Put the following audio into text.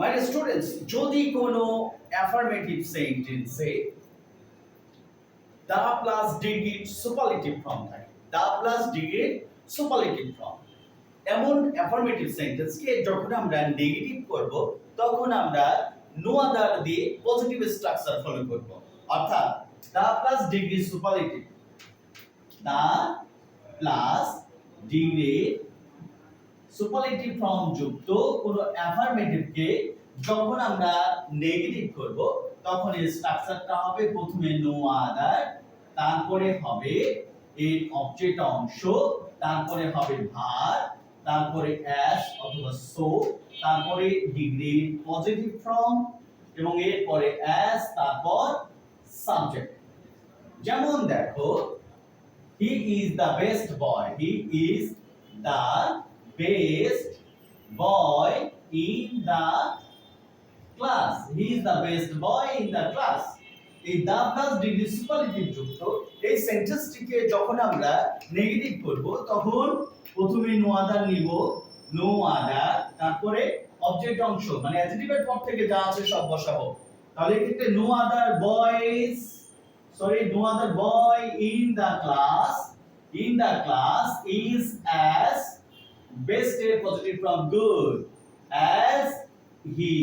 My dear students, যদি কোনো affirmative সেন্টেন্সে দা প্লাস ডিগ্রির সুপারলেটিভ ফর্ম থাকে, দা প্লাস ডিগ্রির সুপারলেটিভ ফর্ম, এমন অ্যাফার্মেটিভ সেন্টেন্সকে যখন আমরা নেগেটিভ করব তখন আমরা নো আদার দিয়ে পজিটিভ স্ট্রাকচার ফলো করব। অর্থাৎ the plus degree superlative, the plus degree superlative form যুক্ত কোনো অ্যাফার্মেটিভকে যখন আমরা নেগেটিভ করব তখন এর স্ট্রাকচারটা হবে প্রথমে নো আদার, তারপরে হবে এর অবজেক্ট অংশ, তারপরে হবে ভার, তারপরে অ্যাস অথবা সো, তারপরে ডিগ্রি পজিটিভ ফর্ম এবং এরপরে অ্যাস, তারপর সাবজেক্ট। যেমন দেখো, he is the best boy, he is the best boy in the class, he is the best boy in the class। এই দা প্লাস ডিগ্রি সুপারলেটিভ যুক্ত এই সেন্টেন্সটিকে যখন আমরা নেগেটিভ করব তখন প্রথমে নো আদার নিব, নো আদার, তারপরে অবজেক্ট অংশ মানে অ্যাডজেক্টিভের পর থেকে যা আছে সব বসাবো। তাহলে এক্ষেত্রে no other boys, no other boy in the class is as best এর positive form good, as he